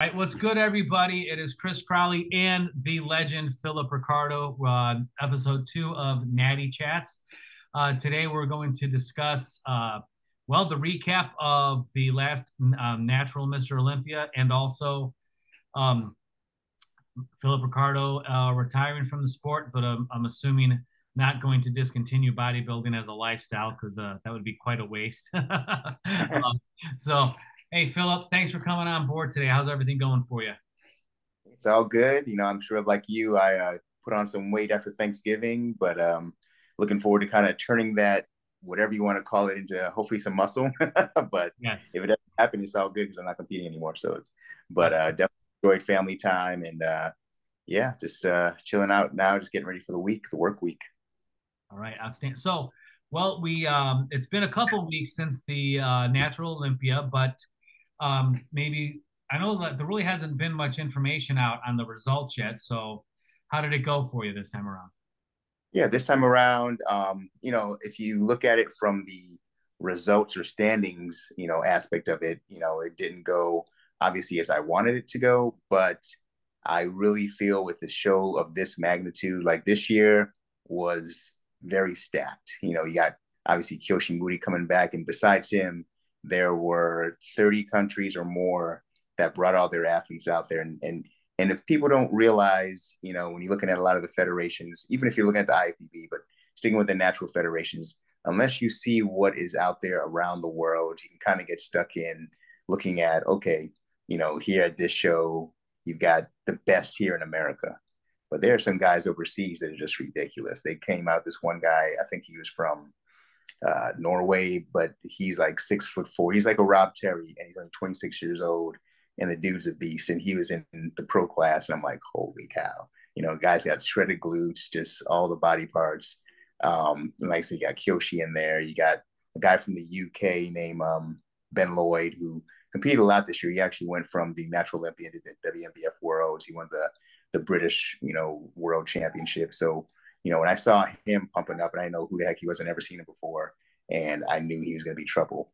All right, what's good, everybody? It is Chris Crowley and the legend Philip Ricardo, episode 2 of Natty Chats. Today, we're going to discuss, the recap of the last Natural Mr. Olympia and also um, Philip Ricardo retiring from the sport, but I'm assuming not going to discontinue bodybuilding as a lifestyle because that would be quite a waste. So, hey, Philip, thanks for coming on board today. How's everything going for you? It's all good. I'm sure like you, I put on some weight after Thanksgiving, but looking forward to kind of turning that, whatever you want to call it, into hopefully some muscle. But Yes. if it doesn't happen, it's all good because I'm not competing anymore. So, but That's definitely enjoyed family time and yeah, just chilling out now, just getting ready for the work week. all right. Outstanding. So, we it's been a couple weeks since the Natural Olympia, but maybe I know that there really hasn't been much information out on the results yet. So, how did it go for you this time around? Yeah, this time around, if you look at it from the results or standings, aspect of it, it didn't go obviously as I wanted it to go, but I really feel with the show of this magnitude, like this year was very stacked. You got obviously Kyoshi Moody coming back, and besides him, there were 30 countries or more that brought all their athletes out there, and if people don't realize, when you're looking at a lot of the federations, even if you're looking at the IFBB, but sticking with the natural federations, unless you see what is out there around the world, you can kind of get stuck in looking at, okay, here at this show, you've got the best here in America. But there are some guys overseas that are just ridiculous. They came out, this one guy, I think he was from Norway, but he's like 6'4". He's like a Rob Terry, and he's only 26 years old. And the dude's a beast. And he was in the pro class, and I'm like, holy cow! Guys got shredded glutes, just all the body parts. Like I said, you got Kyoshi in there. You got a guy from the UK named Ben Lloyd who competed a lot this year. He actually went from the Natural Olympia to the WMBF Worlds. He won the British, World Championship. So when I saw him pumping up, and I know who the heck he was, I never seen him before, and I knew he was going to be trouble.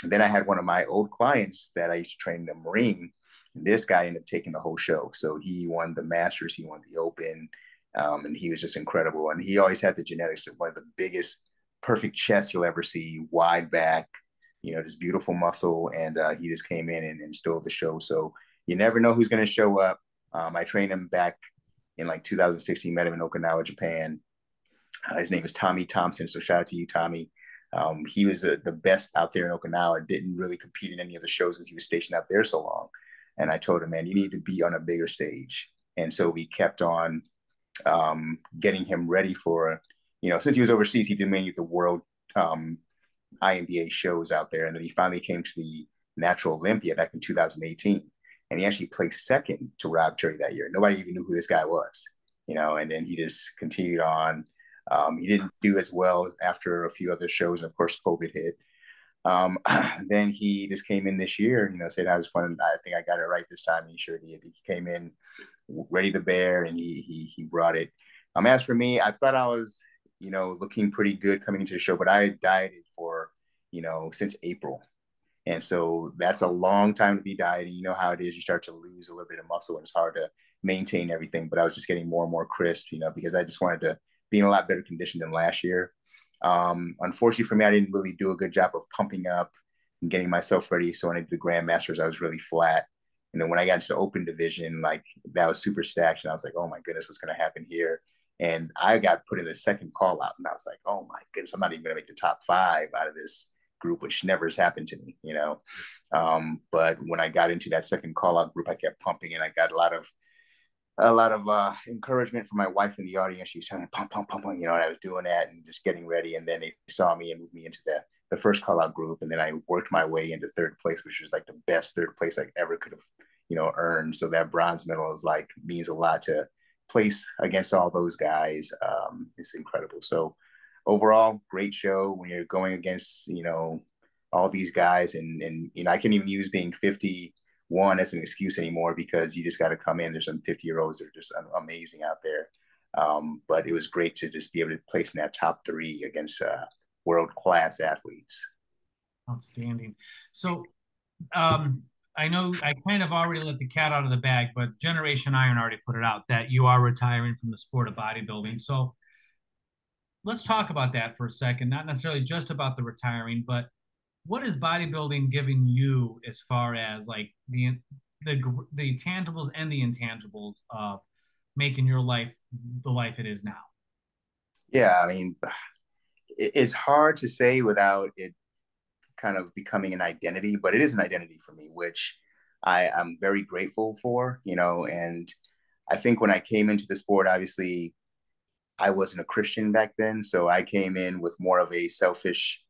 Then I had one of my old clients that I used to train in the Marine. And this guy ended up taking the whole show. So he won the Masters, he won the Open, and he was just incredible. And he always had the genetics of one of the biggest, perfect chests you'll ever see, wide back, just beautiful muscle. And he just came in and stole the show. So you never know who's going to show up. I trained him back in like 2016, met him in Okinawa, Japan. His name is Tommy Thompson. So shout out to you, Tommy. He was the best out there in Okinawa, didn't really compete in any of the shows as he was stationed out there so long. And I told him, man, you need to be on a bigger stage. And so we kept on getting him ready for, since he was overseas, he did many of the world INBA shows out there. And then he finally came to the Natural Olympia back in 2018. And he actually placed second to Rob Terry that year. Nobody even knew who this guy was, and then he just continued on. He didn't do as well after a few other shows. And of course, COVID hit. Then he just came in this year, said I was fun. I think I got it right this time. And he sure did. He came in ready to bear, and he brought it. As for me, I thought I was, looking pretty good coming into the show, but I dieted for, since April. And so that's a long time to be dieting. You know how it is. You start to lose a little bit of muscle, and it's hard to maintain everything. But I was just getting more and more crisp, because I just wanted to be in a lot better condition than last year. Unfortunately for me, I didn't really do a good job of pumping up and getting myself ready. So when I did the Grandmasters, I was really flat. And then when I got into the open division, like that was super stacked. And I was like, oh my goodness, what's going to happen here? And I got put in the second call out. And I was like, oh my goodness, I'm not even going to make the top 5 out of this group, which never has happened to me. But when I got into that second call out group, I kept pumping, and I got a lot of encouragement from my wife in the audience. She was telling me, pump, pump, pump, and I was doing that and just getting ready. And then they saw me and moved me into the first call out group. And then I worked my way into third place, which was like the best third place I ever could have, earned. So that bronze medal is like, means a lot to place against all those guys. It's incredible. So overall, great show when you're going against, all these guys. And I can't even use being 51 as an excuse anymore, because you just got to come in. There's some 50-year-olds that are just amazing out there. But it was great to just be able to place in that top 3 against world class athletes. Outstanding. So, um, I know I kind of already let the cat out of the bag, but Generation Iron already put it out that you are retiring from the sport of bodybuilding. So let's talk about that for a second. Not necessarily just about the retiring, but what is bodybuilding giving you as far as like the the tangibles and the intangibles of making your life the life it is now? Yeah, I mean, it's hard to say without it kind of becoming an identity, but it is an identity for me, which I'm very grateful for, and I think when I came into the sport, obviously I wasn't a Christian back then. So I came in with more of a selfish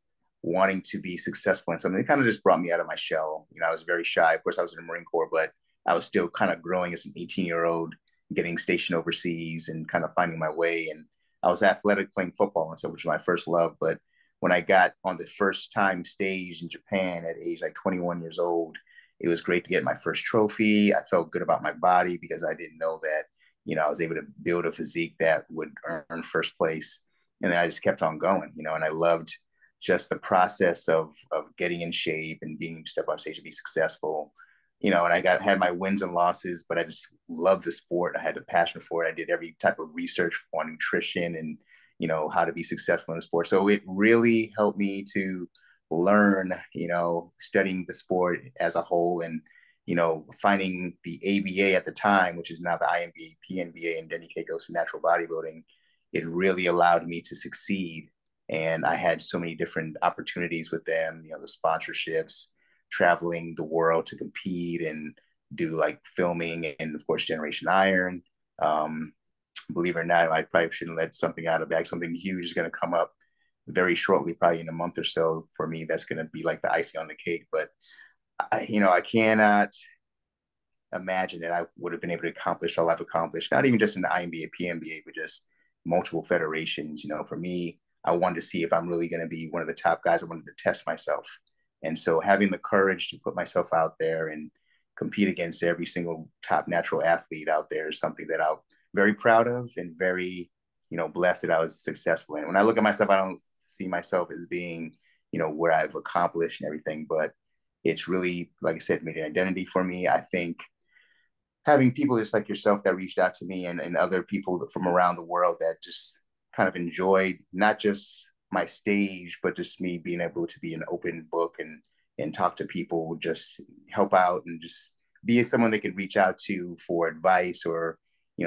wanting to be successful in something. It kind of just brought me out of my shell. I was very shy. Of course, I was in the Marine Corps, but I was still kind of growing as an 18-year-old, getting stationed overseas and kind of finding my way. And I was athletic playing football and stuff, which was my first love. But when I got on the first time stage in Japan at age like 21 years old, it was great to get my first trophy. I felt good about my body because I didn't know that I was able to build a physique that would earn first place. And then I just kept on going, and I loved just the process of getting in shape and being step on stage to be successful. And had my wins and losses, but I just loved the sport. I had a passion for it. I did every type of research on nutrition and, how to be successful in the sport. So it really helped me to learn, studying the sport as a whole and finding the ABA at the time, which is now the IMBA, PNBA, and then goes to natural bodybuilding, it really allowed me to succeed. And I had so many different opportunities with them, the sponsorships, traveling the world to compete and do like filming and, of course, Generation Iron. Um, Believe it or not, I probably shouldn't let something out of bag. Something huge is going to come up very shortly, probably in a month or so for me. That's going to be like the icing on the cake. But I cannot imagine that I would have been able to accomplish all I've accomplished, not even just in the IMBA, PMBA, but just multiple federations. For me, I wanted to see if I'm really going to be one of the top guys. I wanted to test myself. And so having the courage to put myself out there and compete against every single top natural athlete out there is something that I'm very proud of and very, blessed that I was successful in. When I look at myself, I don't see myself as being, where I've accomplished and everything, but it's really, like I said, made an identity for me. I think having people just like yourself that reached out to me and other people from around the world that just kind of enjoyed not just my stage, but just me being able to be an open book and talk to people, just help out and just be someone they can reach out to for advice or,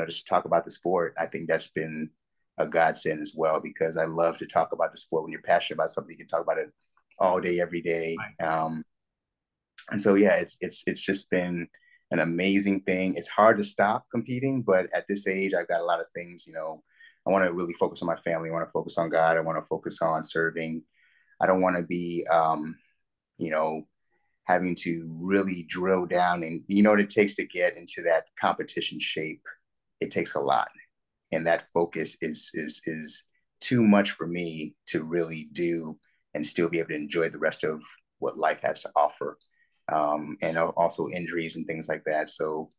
just talk about the sport. I think that's been a godsend as well, because I love to talk about the sport. When you're passionate about something, you can talk about it all day, every day. Right. And so, yeah, it's just been an amazing thing. It's hard to stop competing, but at this age, I've got a lot of things. I want to really focus on my family. I want to focus on God. I want to focus on serving. I don't want to be, you know, having to really drill down and what it takes to get into that competition shape. It takes a lot, and that focus is too much for me to really do and still be able to enjoy the rest of what life has to offer, and also injuries and things like that. So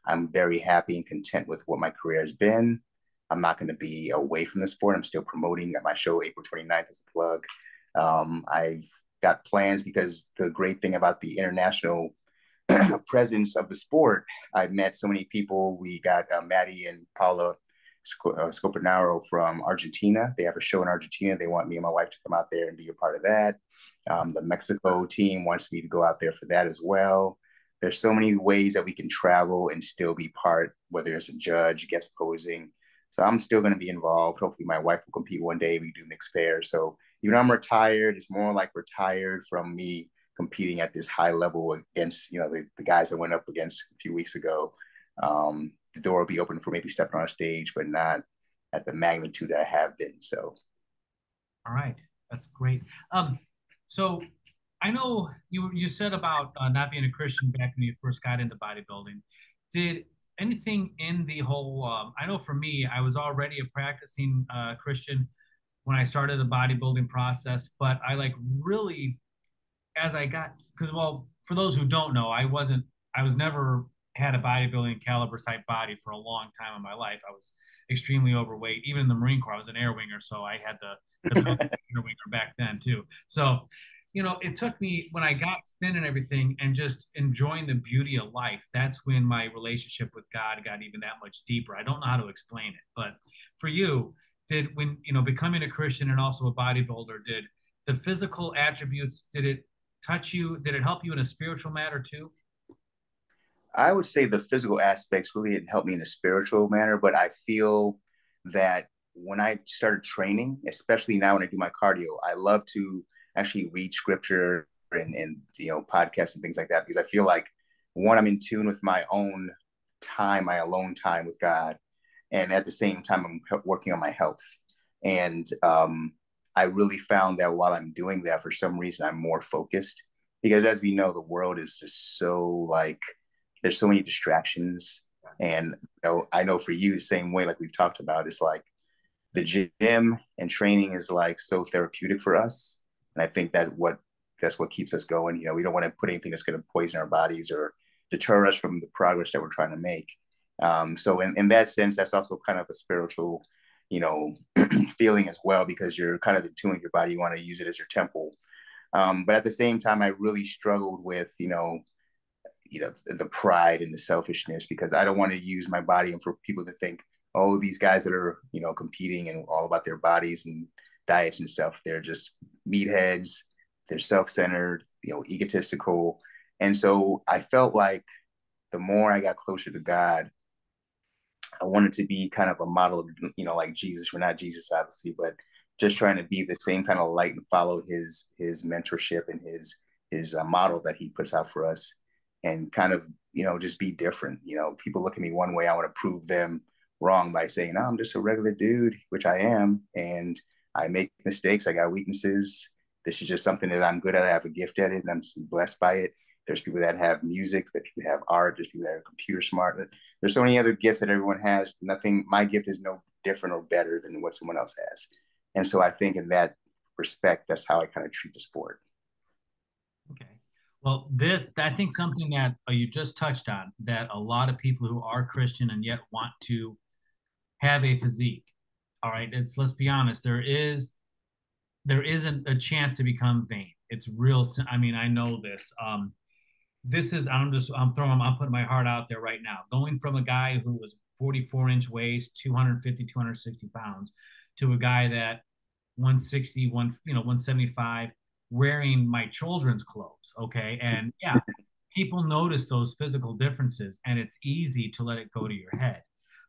I'm very happy and content with what my career has been. I'm not going to be away from the sport. I'm still promoting at my show April 29th as a plug. I've got plans because the great thing about the international presence of the sport, I've met so many people. We got Natty and Paula Scopinaro from Argentina. They have a show in Argentina. They want me and my wife to come out there and be a part of that. The Mexico team wants me to go out there for that as well. There's so many ways that we can travel and still be part, whether it's a judge, guest posing. So I'm still going to be involved. Hopefully my wife will compete one day. We do mixed pairs. So even though I'm retired, it's more like retired from me competing at this high level against, the guys I went up against a few weeks ago. The door will be open for maybe stepping on a stage, but not at the magnitude that I have been. So, All right, that's great. So I know you said about not being a Christian back when you first got into bodybuilding. Did anything in the whole? I know for me, I was already a practicing Christian when I started the bodybuilding process, but I like really as I got because well, for those who don't know, I was never had a bodybuilding caliber type body for a long time in my life. I was extremely overweight. Even in the Marine Corps, I was an air winger, so I had the air winger back then too. So it took me when I got thin and everything and just enjoying the beauty of life. That's when my relationship with God got even that much deeper. I don't know how to explain it, but for you, did when, becoming a Christian and also a bodybuilder, did the physical attributes, did it touch you? Did it help you in a spiritual matter too? I would say the physical aspects really didn't help me in a spiritual manner, but I feel that when I started training, especially now when I do my cardio, I love to actually read scripture and podcasts and things like that because I feel like one, I'm in tune with my own time, my alone time with God, and at the same time, I'm working on my health. And I really found that while I'm doing that, for some reason, I'm more focused because, as we know, the world is just so like there's so many distractions. And I know for you, the same way, like we've talked about, it's like the gym and training is like so therapeutic for us. And I think that's what keeps us going. We don't want to put anything that's going to poison our bodies or deter us from the progress that we're trying to make. So in that sense, that's also kind of a spiritual, you know, feeling as well, because you're kind of in tune with your body. You want to use it as your temple. But at the same time, I really struggled with, the pride and the selfishness because I don't want to use my body and for people to think, oh, these guys that are, competing and all about their bodies and diets and stuff, they're just meatheads, they're self-centered, egotistical. And so I felt like the more I got closer to God, I wanted to be kind of a model, like Jesus. We're not Jesus, obviously, but just trying to be the same kind of light and follow his mentorship and his model that he puts out for us, and kind of just be different. People look at me one way, I want to prove them wrong by saying, "No, I'm just a regular dude," which I am, and I make mistakes. I got weaknesses. This is just something that I'm good at. I have a gift at it, and I'm blessed by it. There's people that have music, that people have art, there's people that are computer smart. There's so many other gifts that everyone has. Nothing, my gift is no different or better than what someone else has. And so I think in that respect, that's how I kind of treat the sport. Okay. Well, this, I think something that you just touched on, that a lot of people who are Christian and yet want to have a physique. All right, let's be honest. There isn't a chance to become vain. It's real. I mean, I know this. This is I'm putting my heart out there right now. Going from a guy who was 44-inch waist, 250, 260 pounds, to a guy that 160, 175, wearing my children's clothes. Okay. And yeah, people notice those physical differences, and it's easy to let it go to your head.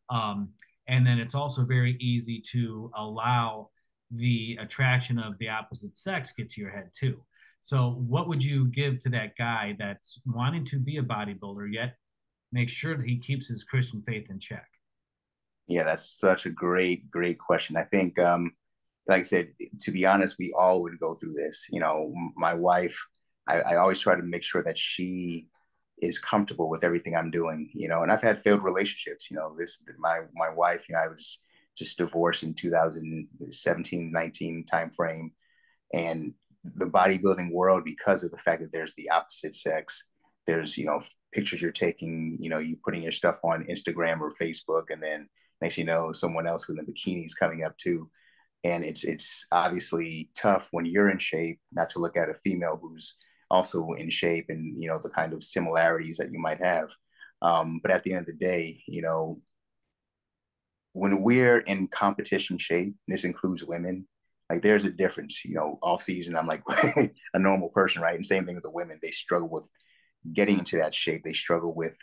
Um, and then it's also very easy to allow the attraction of the opposite sex get to your head too. So, what would you give to that guy that's wanting to be a bodybuilder, yet make sure that he keeps his Christian faith in check? Yeah, that's such a great question. I think, like I said, to be honest, we all would go through this. My wife, I always try to make sure that she is comfortable with everything I'm doing. And I've had failed relationships. My wife, I was just divorced in 2017, 19 timeframe, and the bodybuilding world, because of the fact that there's the opposite sex, there's pictures you're taking, you putting your stuff on Instagram or Facebook, and then next someone else with a bikini is coming up too. And it's obviously tough when you're in shape not to look at a female who's also in shape, and the kind of similarities that you might have. But at the end of the day, when we're in competition shape, this includes women, like there's a difference. Off season, I'm like a normal person, right? And same thing with the women. They struggle with getting into that shape. They struggle with,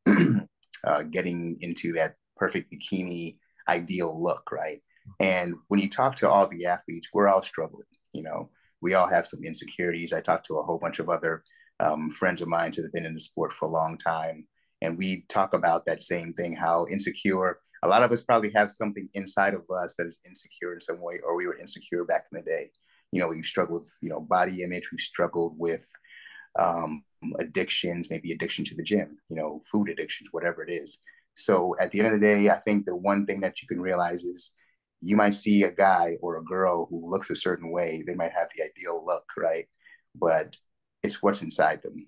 getting into that perfect bikini ideal look, right? And when you talk to all the athletes, we're all struggling. We all have some insecurities. I talked to a whole bunch of other friends of mine that have been in the sport for a long time, and we talk about that same thing, how insecure a lot of us probably have something inside of us that is insecure in some way, or we were insecure back in the day. We've struggled with, body image. We've struggled with addictions, maybe addiction to the gym, food addictions, whatever it is. So at the end of the day, I think the one thing that you can realize is you might see a guy or a girl who looks a certain way. They might have the ideal look, right? But it's what's inside them.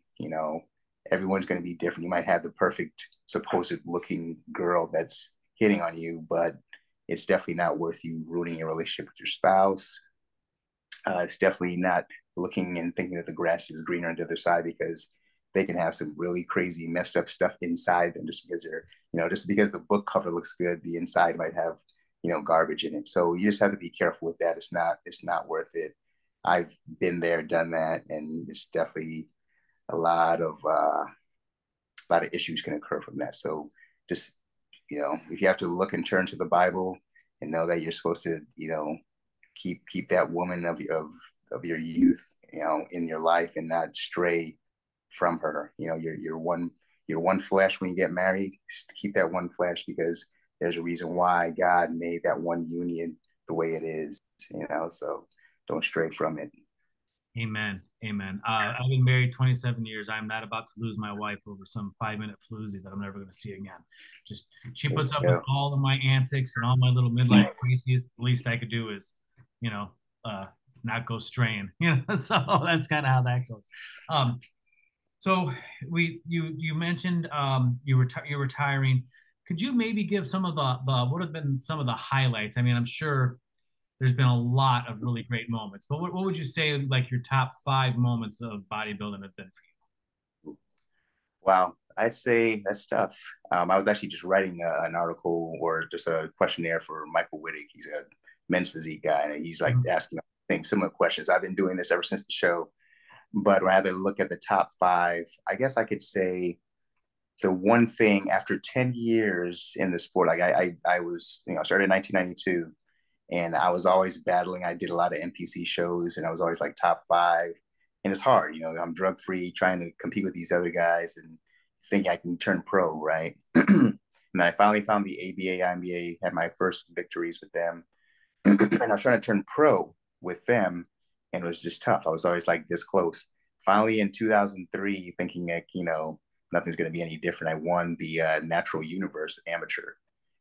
Everyone's going to be different. You might have the perfect supposed looking girl that's hitting on you, but it's definitely not worth you ruining your relationship with your spouse. It's definitely not looking and thinking that the grass is greener on the other side, because they can have some really crazy messed up stuff inside them just because they're, just because the book cover looks good, the inside might have, garbage in it. So you just have to be careful with that. It's not worth it. I've been there, done that, and it's definitely a lot of issues can occur from that. So just, if you have to look and turn to the Bible and know that you're supposed to, keep that woman of your youth, in your life and not stray from her. You're one flesh when you get married. Keep that one flesh, because there's a reason why God made that one union the way it is. So don't stray from it. Amen. Amen. I've been married 27 years. I'm not about to lose my wife over some 5 minute floozy that I'm never going to see again. Just she There puts up you with go. all of my antics and all my little midlife crises. The least I could do is, you know, uh, not go straying. So that's kind of how that goes. Um, so you mentioned you're retiring. Could you maybe give some of the what have been some of the highlights? I mean, I'm sure there's been a lot of really great moments. But what would you say like your top 5 moments of bodybuilding have been for Wow, I'd say that's tough. I was actually just writing an article or just a questionnaire for Michael Wittig. He's a men's physique guy, and he's like you? asking the same similar questions. I've been doing this ever since the show, but rather look at the top five, I guess I could say the one thing after 10 years in the sport, like I was, started in 1992, and I was always battling. I did a lot of NPC shows, and I was always like top five. And it's hard, I'm drug free, trying to compete with these other guys, and think I can turn pro, right? And then I finally found the ABA, IMBA, had my first victories with them, and I was trying to turn pro with them, and it was just tough. I was always like this close. Finally, in 2003, thinking like, nothing's going to be any different, I won the Natural Universe Amateur.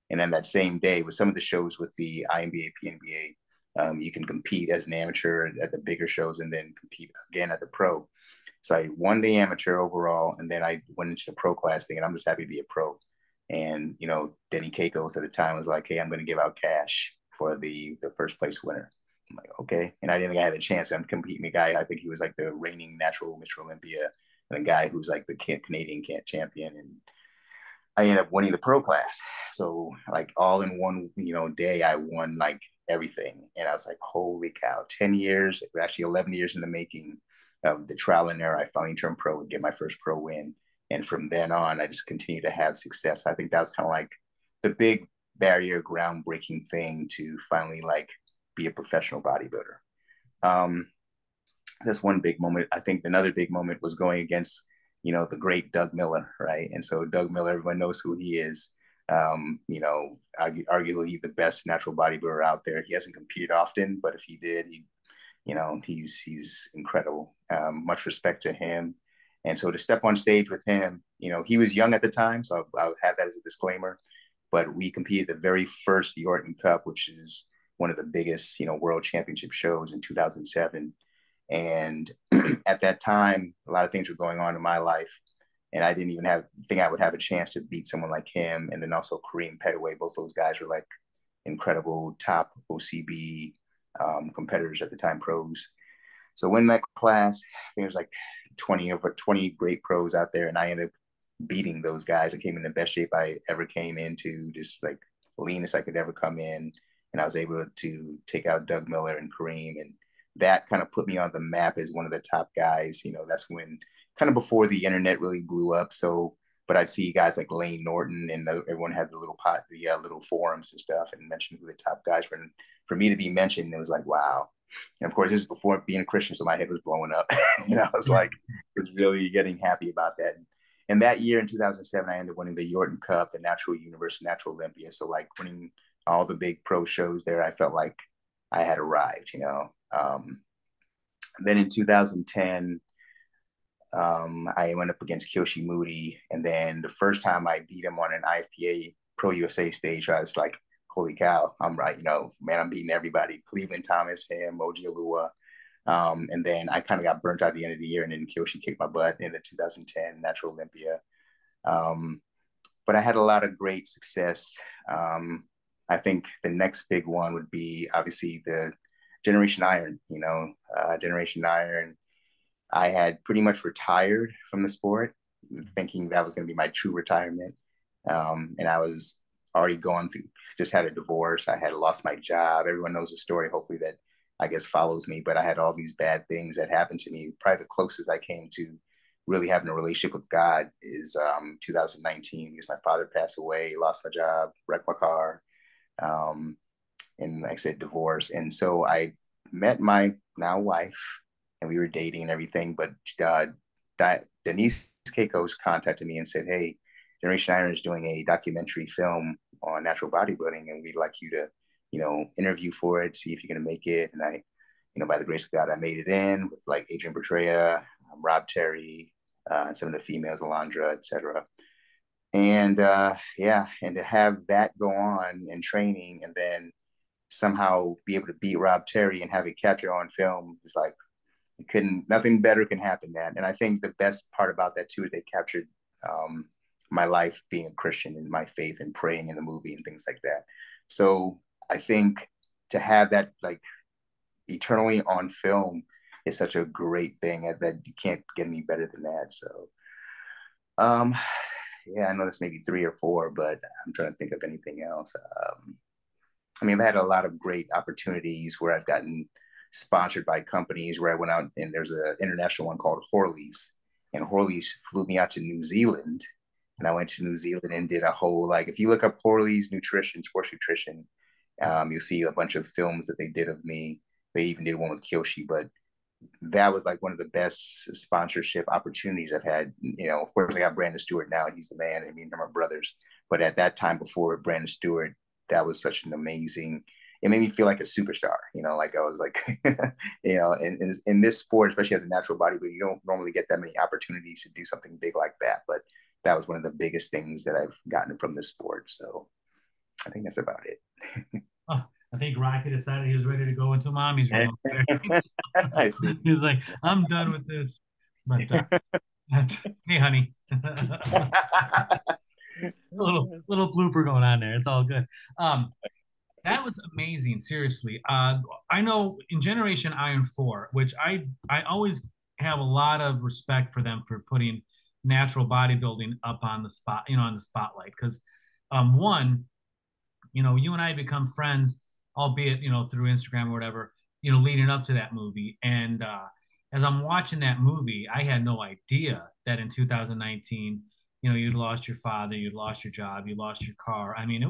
And then that same day, with some of the shows with the INBA, PNBA, you can compete as an amateur at the bigger shows and then compete again at the pro. So I won the amateur overall, and then I went into the pro class thing, and I'm just happy to be a pro. And Denny Keikos at the time was like, "Hey, I'm going to give out cash for the first place winner." I'm like, "Okay," and I didn't think I had a chance. I'm competing a guy. I think he was like the reigning natural Mr. Olympia, and a guy who's like the Canadian champion, and I ended up winning the pro class. So like all in one, day, I won like everything. And I was like, holy cow, 10 years, actually 11 years in the making of the trial and error. I finally turned pro and get my first pro win. And from then on, I just continued to have success. I think that was kind of like the big barrier, groundbreaking thing to finally like be a professional bodybuilder. Um, that's one big moment. I think another big moment was going against, the great Doug Miller, right? And so Doug Miller, everyone knows who he is. Arguably the best natural bodybuilder out there. He hasn't competed often, but if he did, he's incredible. Much respect to him. And so to step on stage with him, he was young at the time, so I'll have that as a disclaimer. But we competed the very first Yorton Cup, which is one of the biggest, world championship shows in 2007. And at that time, a lot of things were going on in my life, and I didn't even think I would have a chance to beat someone like him. And then also Kareem Petaway. Both those guys were like incredible top OCB competitors at the time, pros. So in that class, I think it was like 20 great pros out there, and I ended up beating those guys. I came in the best shape I ever came into, just like leanest I could ever come in, and I was able to take out Doug Miller and Kareem, and that kind of put me on the map as one of the top guys. That's when kind of before the internet really blew up. So, but I'd see guys like Lane Norton, and everyone had the little forums and stuff, and mentioned who the top guys were. And for me to be mentioned, it was like, wow. And of course, this is before being a Christian, so my head was blowing up. I was like, I was really getting happy about that. And that year in 2007, I ended up winning the Yorton Cup, the Natural Universe, Natural Olympia. So like winning all the big pro shows there, I felt like I had arrived. Then in 2010, I went up against Kyoshi Moody. And then the first time I beat him on an IFPA Pro USA stage, I was like, holy cow, I'm right. Man, I'm beating everybody. Cleveland Thomas, him, Moji Alua. And then I kind of got burnt out at the end of the year, and then Kyoshi kicked my butt in the 2010 Natural Olympia. But I had a lot of great success. I think the next big one would be obviously the Generation Iron, Generation Iron. I had pretty much retired from the sport, thinking that was going to be my true retirement. And I was already going through, just had a divorce. I had lost my job. Everyone knows the story, hopefully, that I guess follows me. But I had all these bad things that happened to me. Probably the closest I came to really having a relationship with God is 2019, because my father passed away, lost my job, wrecked my car, um, and like I said, divorce. And so I met my now wife, and we were dating and everything. But Denise Keiko's contacted me and said, "Hey, Generation Iron is doing a documentary film on natural bodybuilding, and we'd like you to, interview for it, see if you're going to make it." And I, by the grace of God, I made it in with like Adrian Bertrea, Rob Terry, and some of the females, Alondra, etc. And yeah, and to have that go on in training, and then somehow be able to beat Rob Terry and have it captured on film is like, nothing better can happen, man. And I think the best part about that too is they captured um, my life being a Christian and my faith and praying in the movie and things like that. So I think to have that like eternally on film is such a great thing that you can't get any better than that. So um, yeah, I know this may be three or four, but I'm trying to think of anything else. I mean, I've had a lot of great opportunities where I've gotten sponsored by companies, where I went out, and there's an international one called Horley's, and Horley's flew me out to New Zealand, and I went to New Zealand and did a whole, like, if you look up Horley's nutrition, sports nutrition, you'll see a bunch of films that they did of me. They even did one with Kyoshi, but that was like one of the best sponsorship opportunities I've had. Of course, I got Brandon Stewart now, and he's the man. I mean, they're my brothers. But at that time, before Brandon Stewart, that was such an amazing. It made me feel like a superstar. Like I was like, in this sport, especially as a natural bodybuilder, you don't normally get that many opportunities to do something big like that. But that was one of the biggest things that I've gotten from this sport. So I think that's about it. Oh, I think Rocky decided he was ready to go into mommy's room. I see. He was like, I'm done with this. But that's, hey, honey. little blooper going on there. It's all good. That was amazing. Seriously. I know in Generation Iron 4, which I always have a lot of respect for them for putting natural bodybuilding up on the spot, on the spotlight. Because one, you and I become friends, albeit, through Instagram or whatever, leading up to that movie. And as I'm watching that movie, I had no idea that in 2019, you'd lost your father, you'd lost your job, you lost your car. I mean,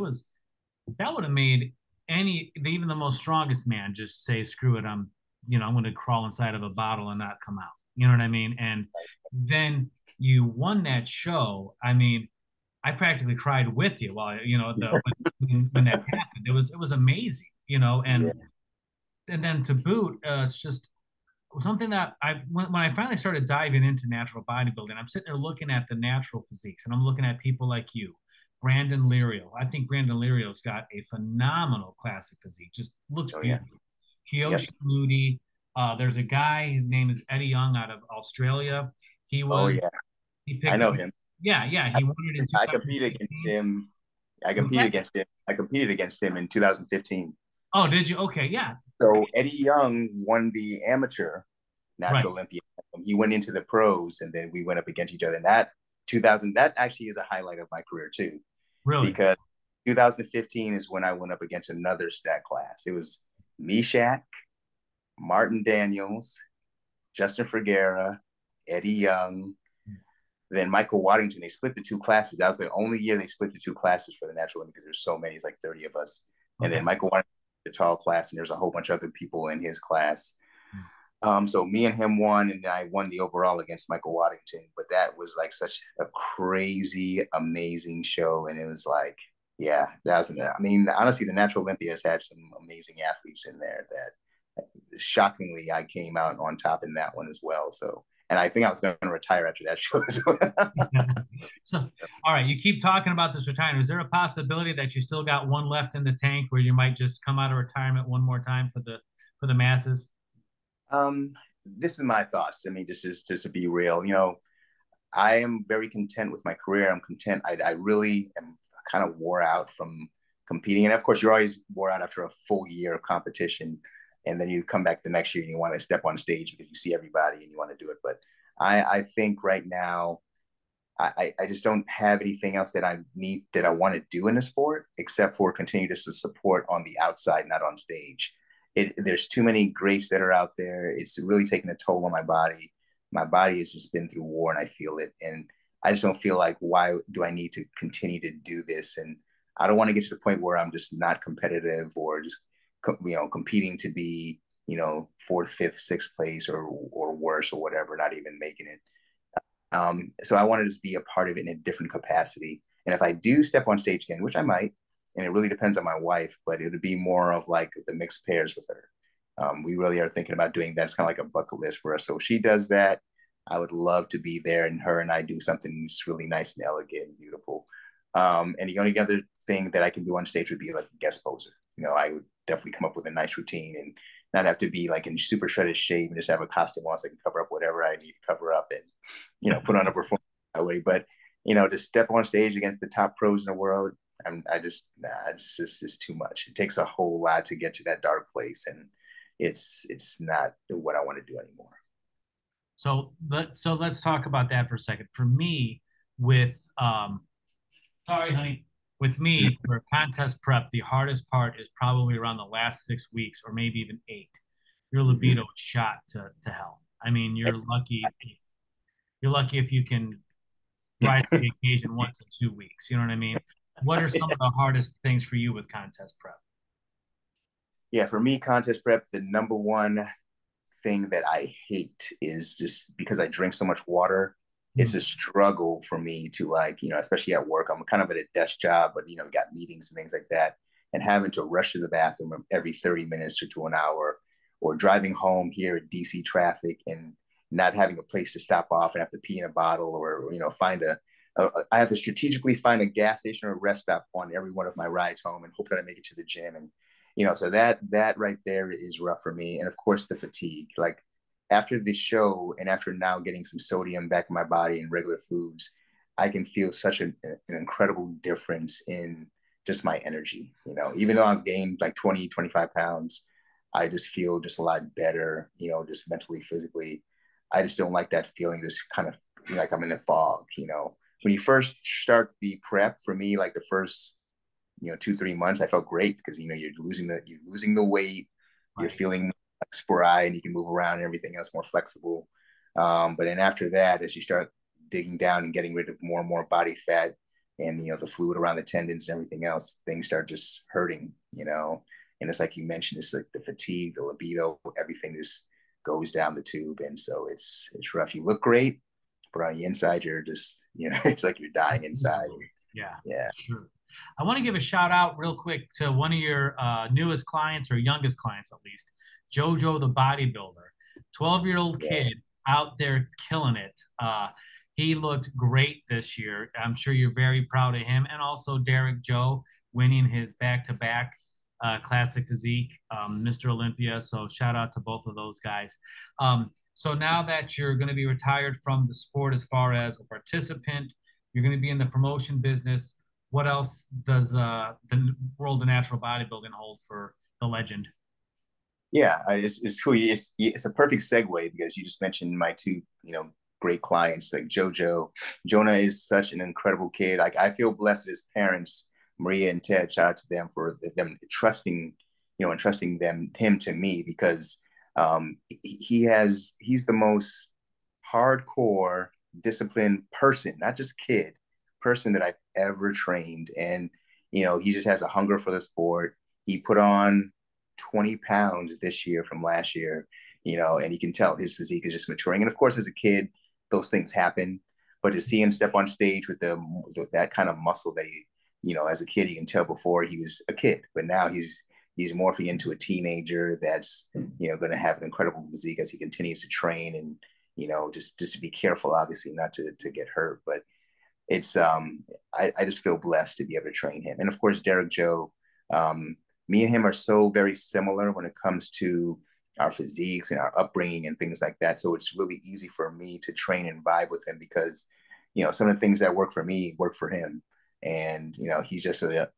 that would have made even the most strongest man just say, screw it, I'm going to crawl inside of a bottle and not come out. You know what I mean? And then you won that show. I mean, I practically cried with you while when that happened. It was amazing, Yeah. and then to boot, it's just something that when I finally started diving into natural bodybuilding, I'm sitting there looking at the natural physiques, and I'm looking at people like you, Brandon Lirio. I think Brandon Lirio's got a phenomenal classic physique, just looks Oh yeah. beautiful. Yep. Kiyoshi Moody. There's a guy, his name is Eddie Young out of Australia. He Oh was yeah. he I picked up. know him. Yeah, he won it in I competed against 2015. him. I What's competed that? against him. I competed against him in 2015. Oh, did you? Okay, yeah, So Eddie Young won the amateur right, Natural Olympia. He went into the pros, and then we went up against each other. And that 2000, that actually is a highlight of my career too, really. because 2015 is when I went up against another stat class. It was Meshack, Martin Daniels, Justin Ferguera, Eddie Young, then Michael Waddington. They split the two classes. That was the only year they split the two classes for the Natural Olympia, because there's so many. It's like 30 of us. And Okay. then Michael Waddington, the tall class, and there's a whole bunch of other people in his class. So me and him won, and I won the overall against Michael Waddington. But that was like such a crazy, amazing show, and it was like, yeah, that was. I mean, honestly, the Natural Olympia has had some amazing athletes in there. That shockingly, I came out on top in that one as well. So, and I think I was going to retire after that show as well. So, all right, you keep talking about this retirement. Is there a possibility that you still got one left in the tank where you might just come out of retirement one more time for the masses? This is my thoughts. I mean, just to be real, I am very content with my career. I'm content. I really am kind of wore out from competing, and of course, you're always wore out after a full year of competition. and then you come back the next year and you want to step on stage because you see everybody and you want to do it. But I think right now I just don't have anything else that I need that I want to do in the sport except for continue to support on the outside, not on stage. There's too many greats that are out there. It's really taking a toll on my body. My body has just been through war and I feel it. And I just don't feel like, why do I need to continue to do this? And I don't want to get to the point where I'm just not competitive or just, competing to be, fourth, fifth, sixth place or worse or whatever, not even making it. So I wanted to be a part of it in a different capacity. And if I do step on stage again, which I might, and it really depends on my wife, but it would be more of like the mixed pairs with her. We really are thinking about doing that. It's kind of like a bucket list for us. So if she does that, I would love to be there and her and I do something that's really nice and elegant and beautiful. And the only other thing that I can do on stage would be like a guest poser. I would definitely come up with a nice routine and not have to be like in super shredded shape and just have a costume on so I can cover up whatever I need to cover up and, put on a performance that way. But, to step on stage against the top pros in the world, it's too much. It takes a whole lot to get to that dark place. And it's not what I want to do anymore. So let's talk about that for a second. For me, with sorry, honey. With me, for contest prep, the hardest part is probably around the last 6 weeks or maybe even 8. Your libido is shot to hell. I mean, you're lucky if you can rise to the occasion once in 2 weeks. You know what I mean? What are some of the hardest things for you with contest prep? Yeah, for me, contest prep, the number one thing that I hate is just because I drink so much water. It's a struggle for me to like, especially at work. I'm kind of at a desk job, but got meetings and things like that. And having to rush to the bathroom every 30 minutes or to an hour, or driving home here at DC traffic and not having a place to stop off and have to pee in a bottle or, I have to strategically find a gas station or a rest stop on every one of my rides home and hope that I make it to the gym. And, so that right there is rough for me. And of course the fatigue, like after the show and after now getting some sodium back in my body and regular foods, I can feel such an incredible difference in just my energy. Even though I've gained like 20, 25 pounds, I just feel just a lot better, just mentally, physically. I just don't like that feeling, just kind of like I'm in a fog. When you first start the prep, for me, like the first, 2, 3 months, I felt great because, you're losing the weight, you're feeling like spry and you can move around and everything else more flexible. But then after that, as you start digging down and getting rid of more and more body fat and, the fluid around the tendons and everything else, things start just hurting, and it's like you mentioned, it's like the fatigue, the libido, everything just goes down the tube. And so it's rough. You look great, but on the inside, you're just, it's like you're dying inside. Yeah, Yeah. sure. I want to give a shout out real quick to one of your newest clients or youngest clients, at least, JoJo the bodybuilder, 12-year-old kid out there killing it. He looked great this year. I'm sure you're very proud of him. And also Derek Joe winning his back-to-back classic physique, Mr. Olympia. So shout out to both of those guys. So now that you're going to be retired from the sport as far as a participant, you're going to be in the promotion business. What else does the world of natural bodybuilding hold for the legend? Yeah, it's cool. It's a perfect segue because you just mentioned my two, great clients like JoJo. Jonah is such an incredible kid. Like I feel blessed that his parents, Maria and Ted, shout out to them for them trusting, entrusting him to me because he's the most hardcore, disciplined person, not just kid, person that I've ever trained. And, he just has a hunger for the sport. He put on 20 pounds this year from last year, and you can tell his physique is just maturing. And of course, as a kid, those things happen. But to see him step on stage with that kind of muscle that he, as a kid, you can tell before he was a kid, but now he's morphing into a teenager that's, going to have an incredible physique as he continues to train and, just to be careful, obviously not to get hurt. But it's, I just feel blessed to be able to train him. And of course, Derek Joe, me and him are so very similar when it comes to our physiques and our upbringing and things like that. So it's really easy for me to train and vibe with him because, some of the things that work for me work for him. And, he's just a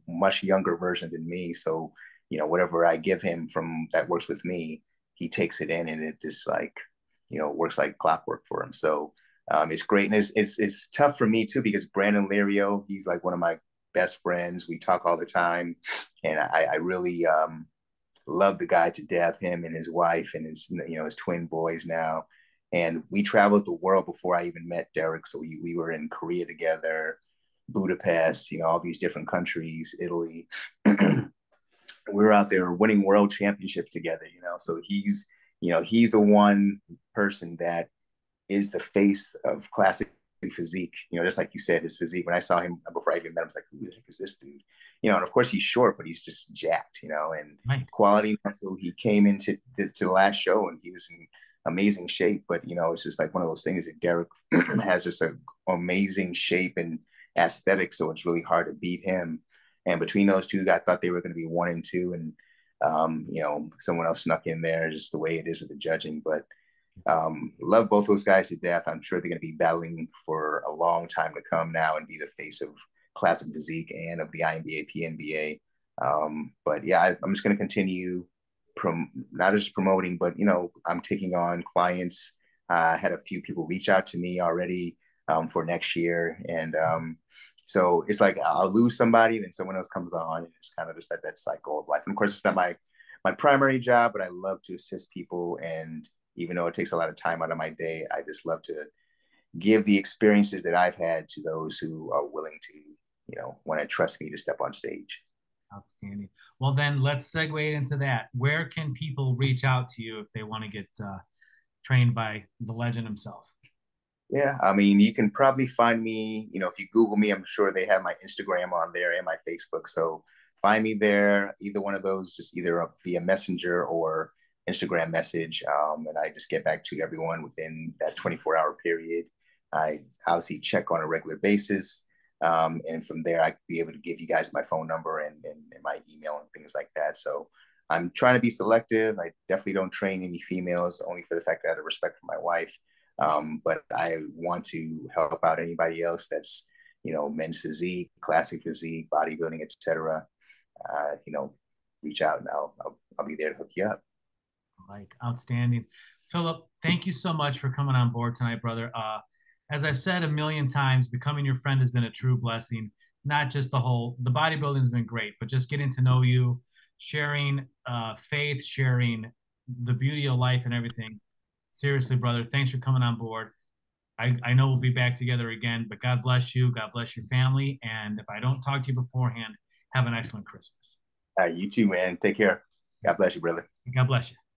much younger version than me. So, whatever I give him from that works with me, he takes it in and it just like, works like clockwork for him. So it's great. And it's tough for me too, because Brandon Lirio, he's like one of my best friends. We talk all the time. And I really love the guy to death, him and his wife and his twin boys now. And we traveled the world before I even met Derek. So we were in Korea together, Budapest, all these different countries, Italy. We were out there winning world championships together. So he's the one person that is the face of classic physique. Just like you said, his physique. When I saw him before I even met him, I was like, who the heck is this dude? And of course he's short, but he's just jacked, and Right. quality muscle. He came into the last show and he was in amazing shape. But it's just like one of those things that Derek has just an amazing shape and aesthetic. So it's really hard to beat him. And between those two, I thought they were going to be 1 and 2, and someone else snuck in there, just the way it is with the judging. But love both those guys to death. I'm sure they're going to be battling for a long time to come now and be the face of classic physique and of the INBA, PNBA. But yeah, I'm just going to continue not just promoting, but I'm taking on clients. I had a few people reach out to me already for next year, and so it's like I'll lose somebody, then someone else comes on, and it's kind of just that cycle of life. And of course, it's not my primary job, but I love to assist people. And even though it takes a lot of time out of my day, I just love to give the experiences that I've had to those who are willing to, want to trust me to step on stage. Outstanding. Well, then let's segue into that. Where can people reach out to you if they want to get trained by the legend himself? Yeah, I mean, you can probably find me, if you Google me, I'm sure they have my Instagram on there and my Facebook. So find me there, either one of those, just either via Messenger or Instagram message. And I just get back to everyone within that 24-hour period. I obviously check on a regular basis. And from there, I could be able to give you guys my phone number and my email and things like that. So I'm trying to be selective. I definitely don't train any females, only for the fact that I have respect for my wife. But I want to help out anybody else that's, men's physique, classic physique, bodybuilding, etc. Reach out and I'll be there to hook you up. Like, outstanding. Philip, thank you so much for coming on board tonight, brother. As I've said a million times, becoming your friend has been a true blessing. Not just the bodybuilding has been great, but just getting to know you, sharing faith, sharing the beauty of life and everything. Seriously, brother, thanks for coming on board. I know we'll be back together again, but God bless you. God bless your family. And if I don't talk to you beforehand, have an excellent Christmas. You too, man. Take care. God bless you, brother. God bless you.